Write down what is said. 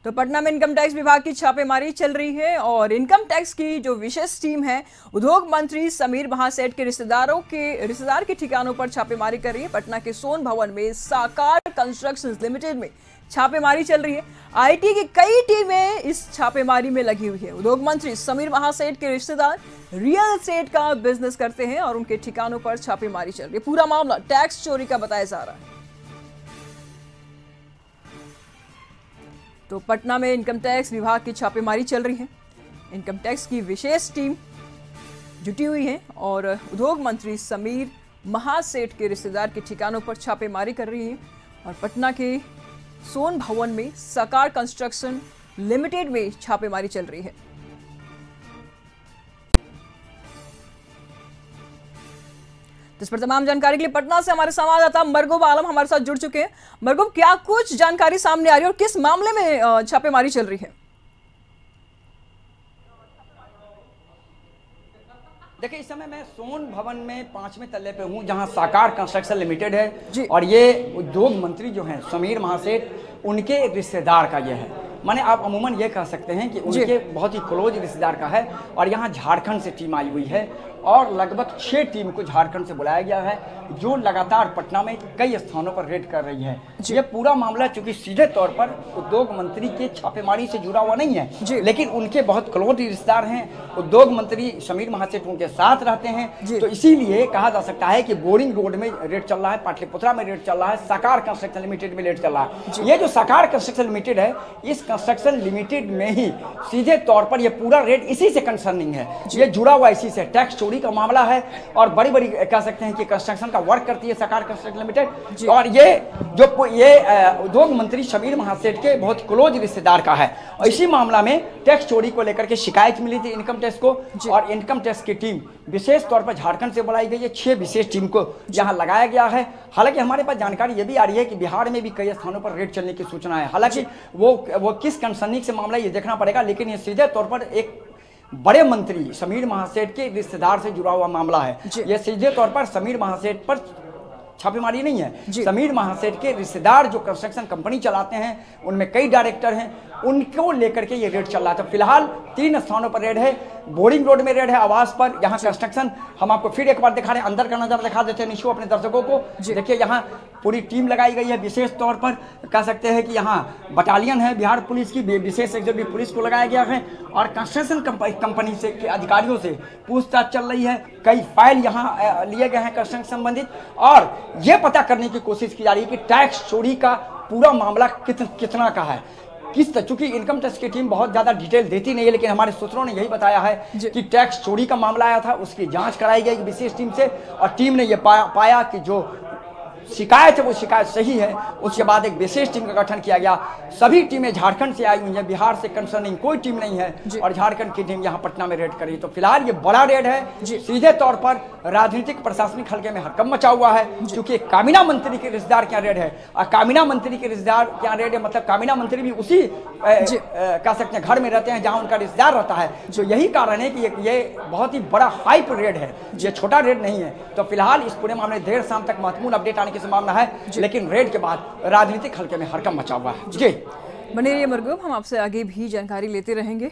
तो पटना में income tax विभाग की छापेमारी चल रही है और इनकम टैक्स की जो विशेष टीम है उद्योग मंत्री समीर महासेठ के रिश्तेदार के ठिकानों पर छापेमारी कर रही है। पटना के सोन भवन में साकार कंस्ट्रक्शंस लिमिटेड में छापेमारी चल रही है। आईटी की कई टीमें इस छापेमारी में लगी हुई है। उद्योग मंत्री समीर महासेठ के रिश्तेदार रियल एस्टेट का बिजनेस करते हैं और उनके ठिकानों पर छापेमारी चल रही है। पूरा मामला टैक्स चोरी का बताया जा रहा है। तो पटना में इनकम टैक्स विभाग की छापेमारी चल रही है। इनकम टैक्स की विशेष टीम जुटी हुई है और उद्योग मंत्री समीर महासेठ के रिश्तेदार के ठिकानों पर छापेमारी कर रही है। और पटना के सोन भवन में साकार कंस्ट्रक्शन लिमिटेड में छापेमारी चल रही है। इस पर तमाम जानकारी के लिए पटना से हमारे संवाददाता मरगूब आलम हमारे साथ जुड़ चुके हैं। मरगूब, क्या कुछ जानकारी सामने आ रही है और किस मामले में छापेमारी चल रही है? देखिए, इस समय मैं सोन भवन में 5वें तल्ले पे हूँ जहाँ साकार कंस्ट्रक्शन लिमिटेड है और ये उद्योग मंत्री जो हैं समीर महासेठ उनके रिश्तेदार का ये है। माने आप अमूमन ये कह सकते हैं कि उनके बहुत ही क्लोज रिश्तेदार का है। और यहाँ झारखंड से टीम आई हुई है और लगभग 6 टीम को झारखंड से बुलाया गया है जो लगातार पटना में कई स्थानों पर रेड कर रही है। ये पूरा मामला चूंकि सीधे तौर पर उद्योग मंत्री के छापेमारी से जुड़ा हुआ नहीं है, लेकिन उनके बहुत क्लोज रिश्तेदार हैं। उद्योग मंत्री समीर महासेठ उनके साथ रहते हैं, तो इसीलिए कहा जा सकता है कि बोरिंग रोड में रेड चल रहा है, पाटलिपुत्रा में रेड चल रहा है, साकार कंस्ट्रक्शन लिमिटेड में रेड चल रहा है। ये जो साकार कंस्ट्रक्शन लिमिटेड है, इस कंस्ट्रक्शन लिमिटेड में ही सीधे तौर पर यह पूरा रेड इसी से कंसर्निंग है। ये जुड़ा हुआ इसी से टैक्स चोरी का मामला है और बड़ी बड़ी कह सकते हैं कि कंस्ट्रक्शन का वर्क करती है साकार कंस्ट्रक्शन लिमिटेड। और ये उद्योग मंत्री समीर महासेठ के बहुत क्लोज रिश्तेदार का है। और इसी मामला में टैक्स चोरी को लेकर के शिकायत मिली थी इनकम टैक्स को और इनकम टैक्स की टीम विशेष तौर पर झारखंड से बुलाई गई है। 6 विशेष टीम को यहाँ लगाया गया है। हालांकि हमारे पास जानकारी ये भी आ रही है कि बिहार में भी कई स्थानों पर रेड चलने की सूचना है। हालांकि वो किस कंसर्निंग से मामला ये देखना पड़ेगा, लेकिन ये सीधे तौर पर एक बड़े मंत्री समीर महासेठ के रिश्तेदार से जुड़ा हुआ मामला है। यह सीधे तौर पर समीर महासेठ पर छापेमारी नहीं है। समीर महासेठ के रिश्तेदार जो कंस्ट्रक्शन कंपनी चलाते हैं उनमें कई डायरेक्टर हैं, उनको लेकर के ये रेड चल रहा था। फिलहाल 3 स्थानों पर रेड है। बोरिंग रोड में रेड है आवास पर, यहाँ कंस्ट्रक्शन हम आपको फिर एक बार दिखा रहे हैं, अंदर का नजारा दिखा देते हैं निशु अपने दर्शकों को। देखिए, यहाँ पूरी टीम लगाई गई है। विशेष तौर पर कह सकते हैं कि यहाँ बटालियन है बिहार पुलिस की, विशेष एग्जीक्यूटिव पुलिस को लगाया गया है और कंस्ट्रक्शन कंपनी से के अधिकारियों से पूछताछ चल रही है। कई फाइल यहाँ लिए गए हैं कंस्ट्रक्शन संबंधित और ये पता करने की कोशिश की जा रही है कि टैक्स चोरी का पूरा मामला कितना का है, चूंकि इनकम टैक्स की टीम बहुत ज्यादा डिटेल देती नहीं है, लेकिन हमारे सूत्रों ने यही बताया है कि टैक्स चोरी का मामला आया था, उसकी जांच कराई गई विशेष टीम से और टीम ने यह पाया कि जो शिकायत है वो शिकायत सही है। उसके बाद एक विशेष टीम का गठन किया गया। सभी टीमें झारखंड से आई हुई हैं, बिहार से कंसर्निंग कोई टीम नहीं है और झारखंड की टीम यहाँ पटना में रेड करी। तो फिलहाल ये बड़ा रेड है। सीधे तौर पर राजनीतिक प्रशासनिक हल्के में हड़कंप मचा हुआ है क्योंकि कामीना मंत्री के रिश्तेदार क्या रेड है और कामीना मंत्री के रिश्तेदार क्या रेड है, मतलब कामीना मंत्री भी उसी कह सकते हैं घर में रहते हैं जहाँ उनका रिश्तेदार रहता है। तो यही कारण है कि ये बहुत ही बड़ा हाइप रेड है, ये छोटा रेड नहीं है। तो फिलहाल इस पूरे मामले में देर शाम तक महत्वपूर्ण अपडेट आने की संभावना है, लेकिन रेड के बाद राजनीतिक हल्के में हड़कंप मचा हुआ है। जी बने रहिए मरगूब, हम आपसे आगे भी जानकारी लेते रहेंगे।